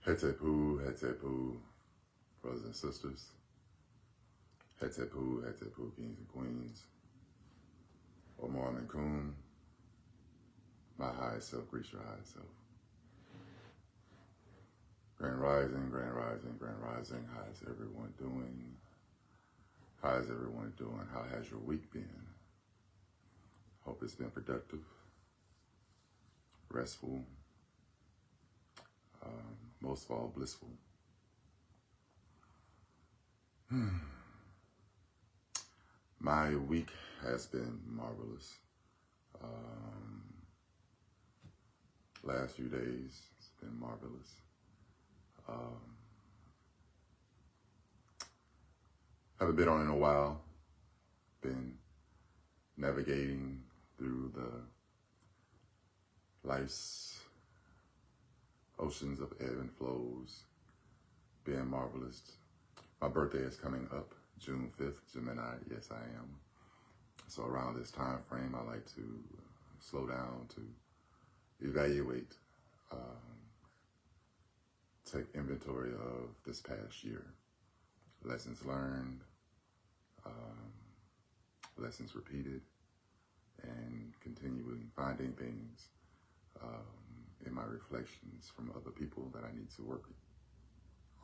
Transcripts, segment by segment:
Hete poo, brothers and sisters. Hete poo, kings and queens. Amor and Kum, my high self, greet your high self. Grand rising, grand rising, grand rising. How is everyone doing? How is everyone doing? How has your week been? Hope it's been productive, restful, most of all blissful. My week has been marvelous. Last few days, it's been marvelous. Haven't been on in a while. Been navigating through the life's oceans of ebb and flows. Being marvelous. My birthday is coming up June 5th, Gemini. Yes, I am. So around this time frame, I like to slow down, to evaluate, take inventory of this past year. Lessons learned, lessons repeated, and continuing finding things in my reflections from other people that I need to work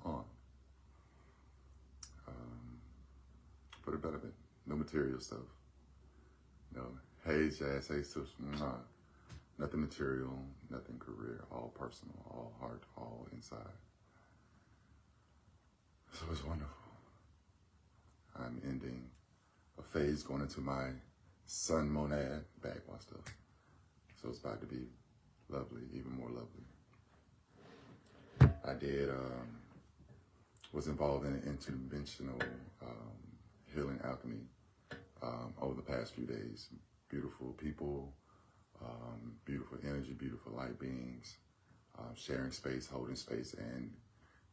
on. For the betterment, no material stuff. No, hey Jazz, hey sis, nothing material, nothing career, all personal, all heart, all inside. So it's wonderful. I'm ending a phase going into my sun monad backwash stuff. So it's about to be lovely, even more lovely. I was involved in an interventional healing alchemy over the past few days. Beautiful people, beautiful energy, beautiful light beings, sharing space, holding space, and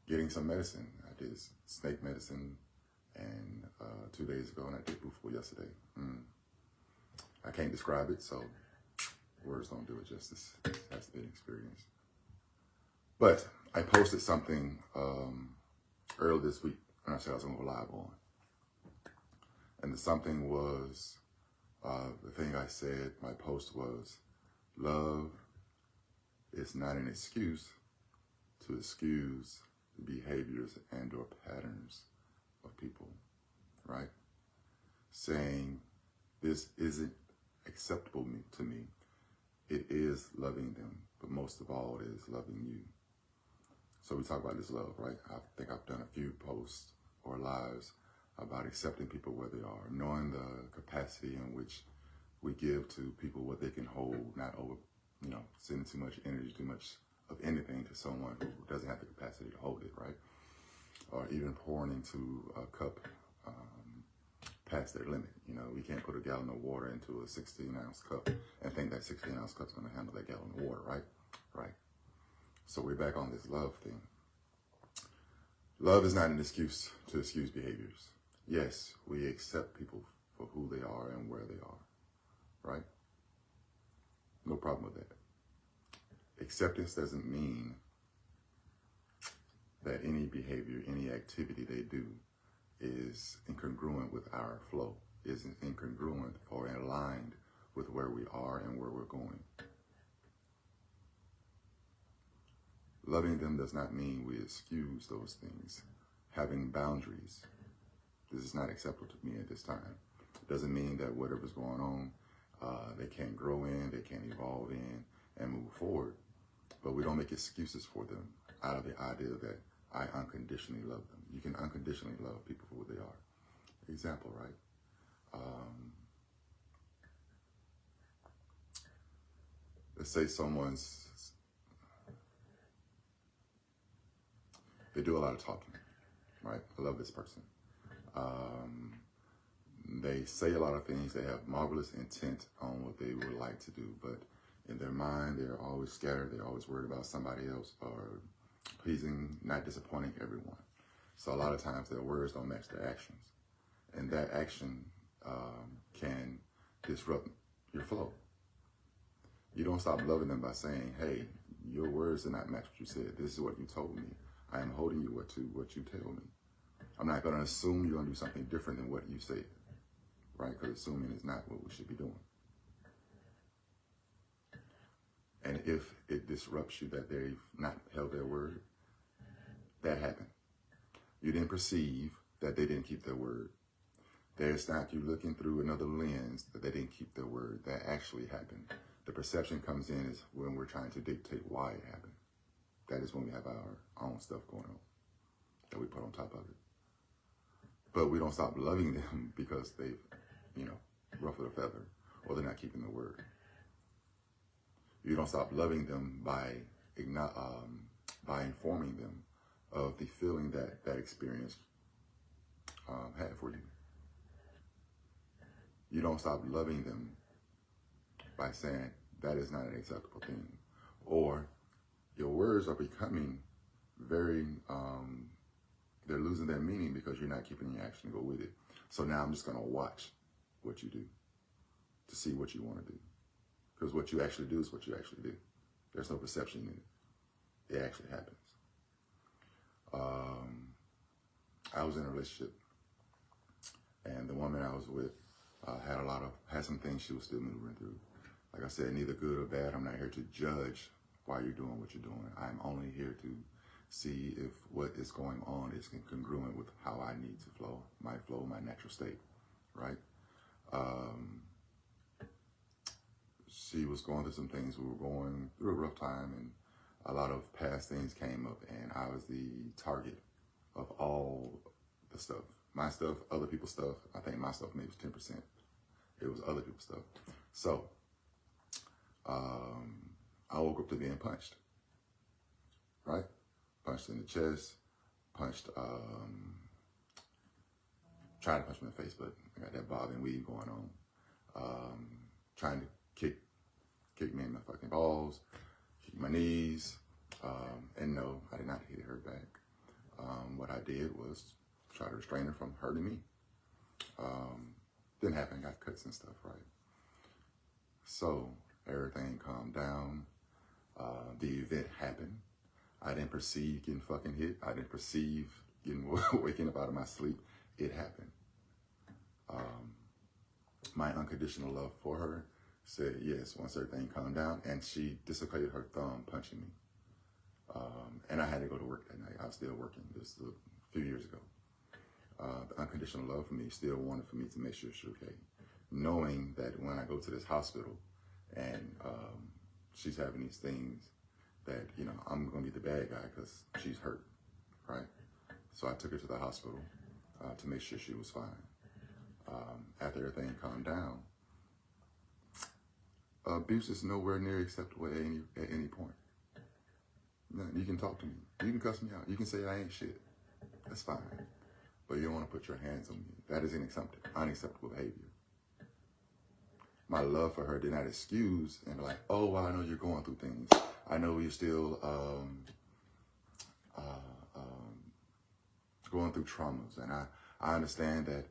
getting some medicine. I did snake medicine and 2 days ago, and I did Bufo yesterday. I can't describe it, so words don't do it justice. It has to be an experience. But I posted something earlier this week, and I said I was going to go live on. And the something was, the thing I said, my post was, love is not an excuse to excuse the behaviors and or patterns of people, right? Saying this isn't acceptable to me. It is loving them, but most of all, it is loving you. So we talk about this love, right? I think I've done a few posts or lives about accepting people where they are, knowing the capacity in which we give to people what they can hold, not over, sending too much energy, too much of anything to someone who doesn't have the capacity to hold it, right? Or even pouring into a cup past their limit. We can't put a gallon of water into a 16-ounce cup and think that 16-ounce cup's going to handle that gallon of water, right? Right. So we're back on this love thing. Love is not an excuse to excuse behaviors. Yes, we accept people for who they are and where they are, right? No problem with that. Acceptance doesn't mean that any behavior, any activity they do is incongruent with our flow, is incongruent or aligned with where we are and where we're going. Loving them does not mean we excuse those things. Having boundaries, this is not acceptable to me at this time. It doesn't mean that whatever's going on, they can't grow in, they can't evolve in and move forward. But we don't make excuses for them out of the idea that I unconditionally love them. You can unconditionally love people for who they are. Example, right? Let's say they do a lot of talking, right? I love this person. They say a lot of things. They have marvelous intent on what they would like to do, but in their mind, they're always scattered. They're always worried about somebody else or pleasing, not disappointing everyone. So a lot of times their words don't match their actions. And that action can disrupt your flow. You don't stop loving them by saying, hey, Your words did not match what you said. This is what you told me. I am holding you what you tell me. I'm not going to assume you're going to do something different than what you said, right? Because assuming is not what we should be doing. And if it disrupts you that they've not held their word, that happened. You didn't perceive that they didn't keep their word. There's not you looking through another lens that they didn't keep their word. That actually happened. The perception comes in is when we're trying to dictate why it happened. That is when we have our own stuff going on that we put on top of it. But we don't stop loving them because they've, ruffled a feather or they're not keeping their word. You don't stop loving them by informing them of the feeling that that experience had for you. You don't stop loving them by saying that is not an acceptable thing. Or your words are becoming very, they're losing their meaning because you're not keeping your action to go with it. So now I'm just going to watch what you do to see what you want to do. Because what you actually do is what you actually do. There's no perception in it. It actually happens. I was in a relationship, and the woman I was with had some things she was still maneuvering through. Like I said, neither good or bad. I'm not here to judge why you're doing what you're doing. I'm only here to see if what is going on is congruent with how I need to flow, my natural state, right? She was going through some things. We were going through a rough time, and a lot of past things came up, and I was the target of all the stuff. My stuff, other people's stuff. I think my stuff maybe was 10%. It was other people's stuff. So I woke up to being punched, right? Punched in the chest, punched, tried to punch me in the face, but I got that bob and weave going on. Trying to kick me in my fucking balls, kick my knees, and no, I did not hit her back. What I did was try to restrain her from hurting me. Didn't happen, got cuts and stuff, right? So everything calmed down. The event happened. I didn't perceive getting fucking hit. I didn't perceive getting waking up out of my sleep. It happened. My unconditional love for her said yes once everything calmed down, and she dislocated her thumb punching me. And I had to go to work that night. I was still working. This was a few years ago. The unconditional love for me still wanted for me to make sure she's okay. Knowing that when I go to this hospital and she's having these things that, I'm going to be the bad guy because she's hurt, right? So I took her to the hospital to make sure she was fine. After everything calmed down, abuse is nowhere near acceptable at any point. No, you can talk to me. You can cuss me out. You can say I ain't shit. That's fine. But you don't want to put your hands on me. That is unacceptable behavior. My love for her did not excuse and be like, oh, well, I know you're going through things. I know you're still going through traumas. And I understand that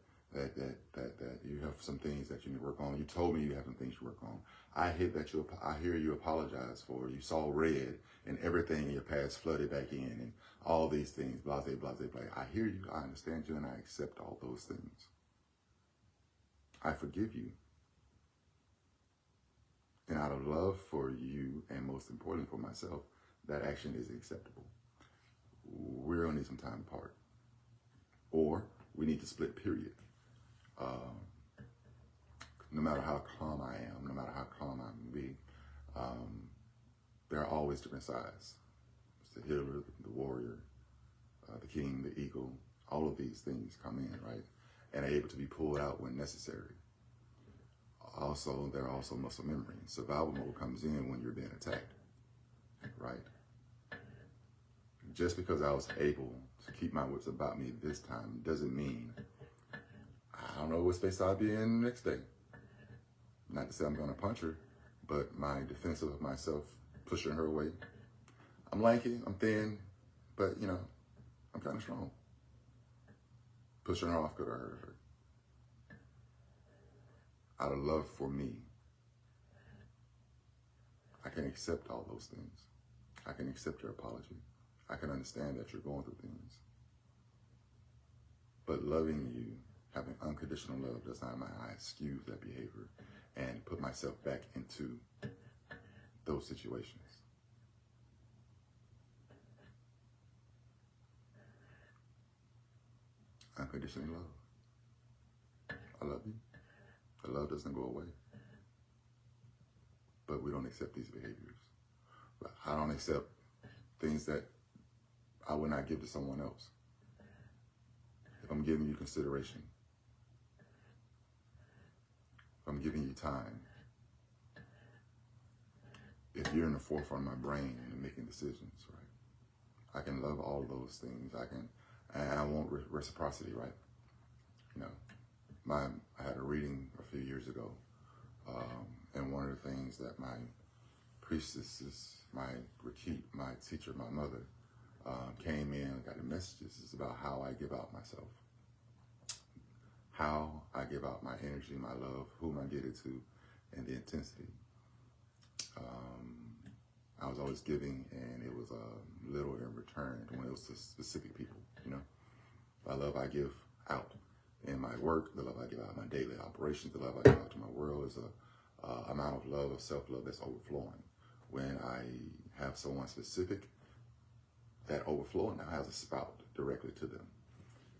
you have some things that you need to work on. You told me you have some things to work on. I hear you apologize for. You saw red and everything in your past flooded back in and all these things, blah, blah, blah, blah. I hear you, I understand you, and I accept all those things. I forgive you. And out of love for you, and most importantly for myself, that action is acceptable. We're gonna need some time apart. Or we need to split, period. No matter how calm I am, no matter how calm I may be, there are always different sides. It's the healer, the warrior, the king, the eagle. All of these things come in, right? And are able to be pulled out when necessary. Also, there are also muscle memory. Survival mode comes in when you're being attacked, right? Just because I was able to keep my wits about me this time doesn't mean I don't know what space I'll be in the next day. Not to say I'm going to punch her, but my defense of myself, pushing her away. I'm lanky, I'm thin, but, I'm kind of strong. Pushing her off could have hurt her. Out of love for me, I can accept all those things. I can accept your apology. I can understand that you're going through things. But loving you, having unconditional love, does not mean I excuse that behavior and put myself back into those situations. Unconditional love. I love you. The love doesn't go away. But we don't accept these behaviors. But I don't accept things that I would not give to someone else. If I'm giving you consideration, if I'm giving you time, if you're in the forefront of my brain and making decisions, right? I can love all of those things. And I want reciprocity, right? You know, I had a reading a few years ago, and one of the things that my priestesses, my Rakit, my teacher, my mother, came in and got the messages is about how I give out myself, how I give out my energy, my love, whom I give it to, and the intensity. I was always giving, and it was little in return when it was to specific people, you know. The love I give out in my work, the love I give out in my daily operations, the love I give out to my world is a amount of love, of self-love that's overflowing. When I have someone specific, that overflowing now has a spout directly to them.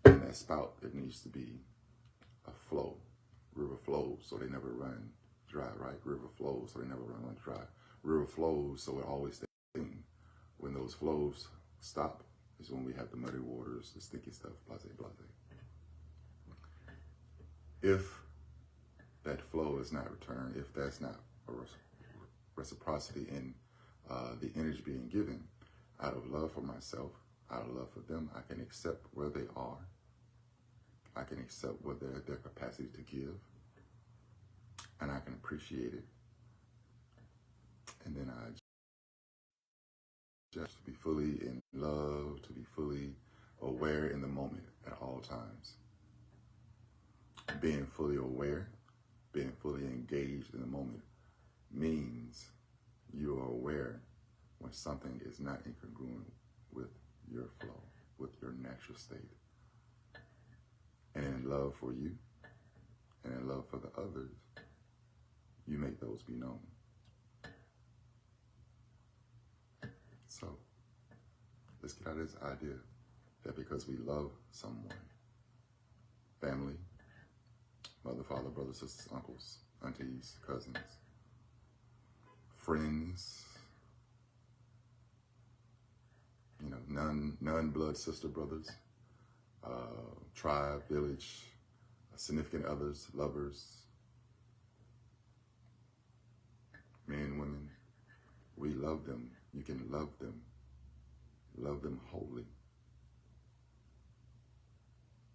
And that spout, it needs to be a flow. River flows so they never run dry, right? River flows so they never run dry. River flows so it always stays clean. When those flows stop is when we have the muddy waters, the sticky stuff, blase, blase. If that flow is not returned, if that's not a reciprocity in the energy being given, out of love for myself, out of love for them, I can accept where they are. I can accept what their capacity to give, and I can appreciate it. And then I just be fully in love, to be fully aware in the moment at all times. Being fully aware, being fully engaged in the moment means you are aware when something is not incongruent with your flow, with your natural state. And in love for you, and in love for the others, you make those be known. So, let's get out of this idea that because we love someone, family, mother, father, brothers, sisters, uncles, aunties, cousins, friends, you know, non-blood sister brothers, tribe, village, significant others, lovers, men, women, we love them. You can love them wholly.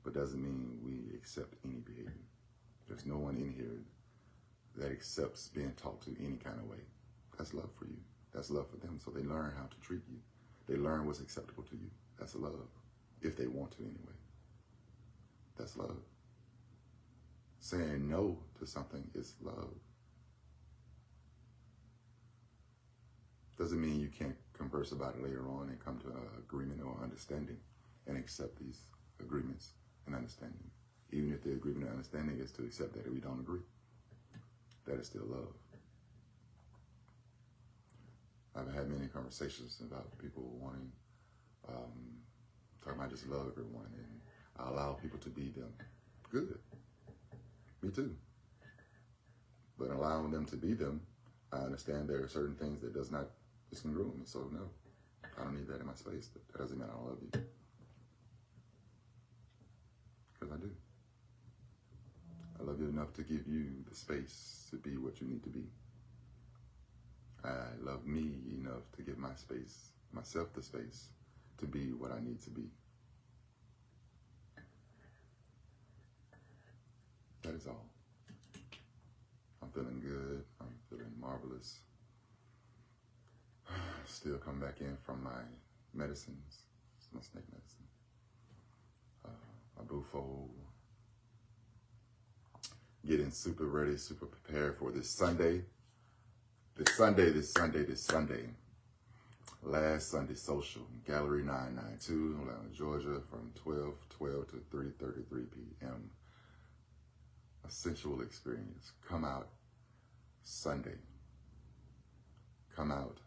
But doesn't mean we accept any behavior. There's no one in here that accepts being talked to any kind of way. That's love for you. That's love for them. So they learn how to treat you. They learn what's acceptable to you. That's love. If they want to anyway. That's love. Saying no to something is love. Doesn't mean you can't converse about it later on and come to an agreement or understanding and accept these agreements and understanding. Even if the agreement and understanding is to accept that we don't agree. That is still love. I've had many conversations about people wanting, talking about just love everyone, and I allow people to be them. Good. Me too. But allowing them to be them, I understand there are certain things that does not disagree with me. So no, I don't need that in my space. That doesn't mean I don't love you. Because I do. I love you enough to give you the space to be what you need to be. I love me enough to give myself the space to be what I need to be. That is all. I'm feeling good. I'm feeling marvelous. Still come back in from my medicines. It's my snake medicine. My bufo. Getting super ready, super prepared for this Sunday. This Sunday. Last Sunday Social, Gallery 992, Atlanta, Georgia, from 12 to 3:33 p.m. A sensual experience. Come out Sunday. Come out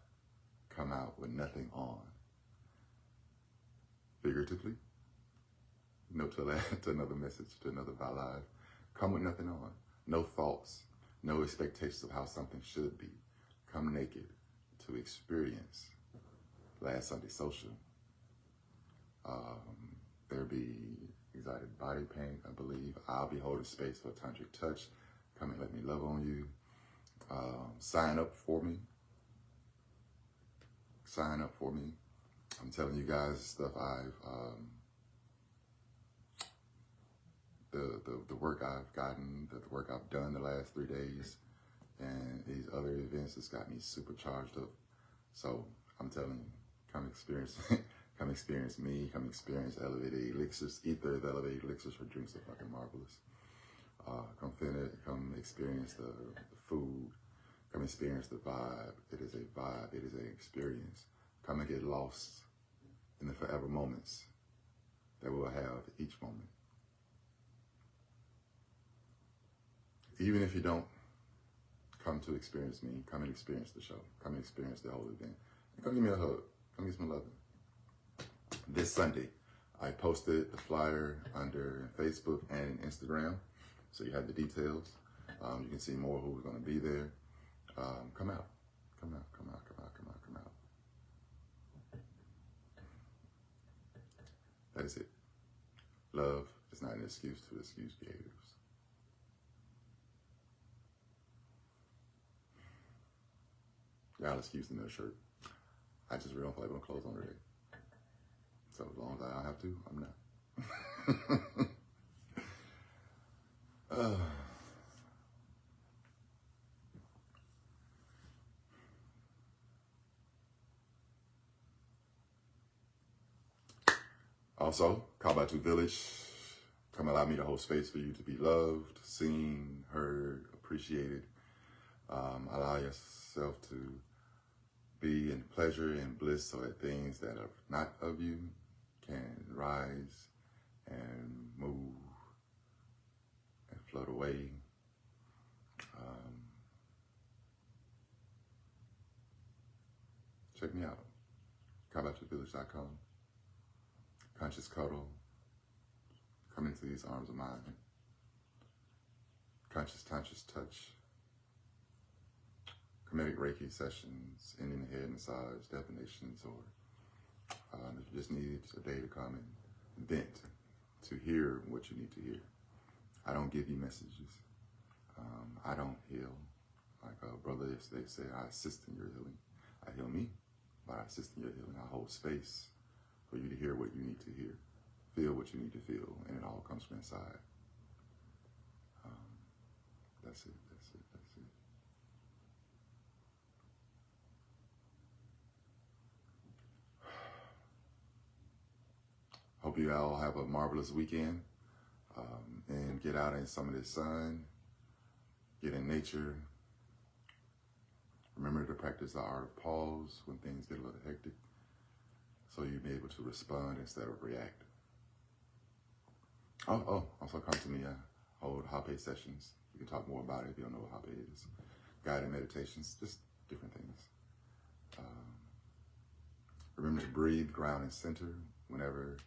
with nothing on. Figuratively, to another message, to another live. Come with nothing on. No thoughts, no expectations of how something should be. Come naked to experience Last Sunday Social. There'll be exotic body paint, I believe. I'll be holding space for tantric touch. Come and let me love on you. Sign up for me. Sign up for me. I'm telling you guys stuff the work I've gotten, the work I've done the last 3 days, and these other events has got me super charged up. So I'm telling you, come experience come experience me, come experience elevated elixirs. Ether the elevated elixirs for drinks are fucking marvelous. Come experience the food. Come experience the vibe. It is a vibe. It is an experience. Come and get lost in the forever moments that we'll have each moment. Even if you don't come to experience me, come and experience the show. Come and experience the whole event. And come give me a hug. Come get some loving. This Sunday, I posted the flyer under Facebook and Instagram, so you have the details. You can see more who's going to be there. Come out. Come out. Come out. Come out. Come out. Come out. That is it. Love is not an excuse to excuse behaviors. Y'all excuse the no shirt. I just really don't feel like putting clothes on today. So as long as I don't have to, I'm not. Also, Kabatu Village, come allow me to hold space for you to be loved, seen, heard, appreciated. Allow yourself to be in pleasure and bliss so that things that are not of you can rise and move and float away. Check me out, KabatuVillage.com. Conscious cuddle, come into these arms of mine. Conscious touch, comedic Reiki sessions, Indian head massage, definitions, or if you just need a day to come and vent, to hear what you need to hear. I don't give you messages. I don't heal. Like brother, they say, I assist in your healing. I heal me, but I assist in your healing. I hold space for you to hear what you need to hear, feel what you need to feel, and it all comes from inside. That's it. Hope you all have a marvelous weekend and get out in some of this sun, get in nature. Remember to practice the art of pause when things get a little hectic, so you'll be able to respond instead of react. Also come to me. I hold Hape sessions. You can talk more about it if you don't know what Hape is. Guided meditations, just different things. Remember to breathe, ground, and center whenever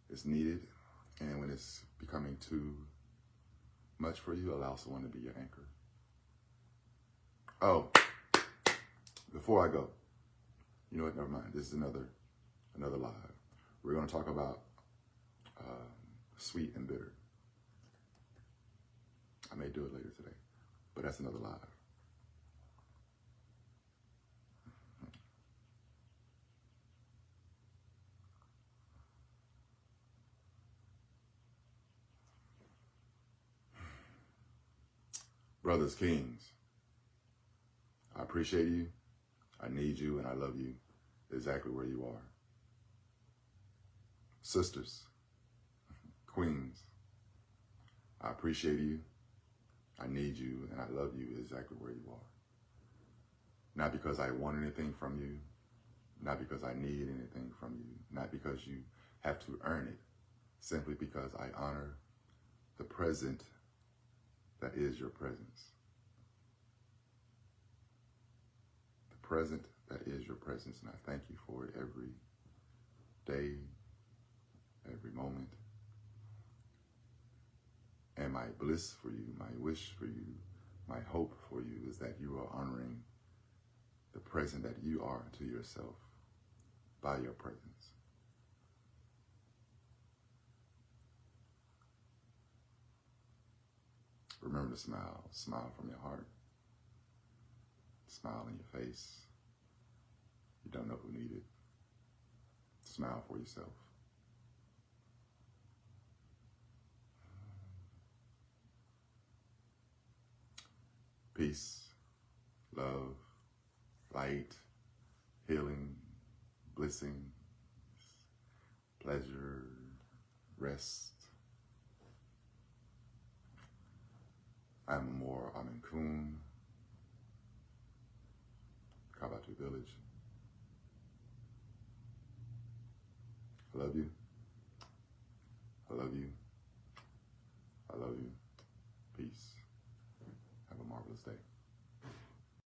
it's needed. And when it's becoming too much for you, allow someone to be your anchor. Oh, before I go, you know what, never mind. This is another live. We're going to talk about sweet and bitter. I may do it later today, but that's another live. Brothers, kings, I appreciate you, I need you, and I love you exactly where you are. Sisters, queens, I appreciate you, I need you, and I love you exactly where you are. Not because I want anything from you, not because I need anything from you, not because you have to earn it, simply because I honor the present that is your presence. The present that is your presence, and I thank you for it every day, every moment. And my bliss for you, my wish for you, my hope for you is that you are honoring the present that you are to yourself by your presence. Remember to smile. Smile from your heart. Smile in your face. You don't know who needs it. Smile for yourself. Peace, love, light, healing, blessing, pleasure, rest. I'm Amor. I'm in Kun. Kabatu Village. I love you.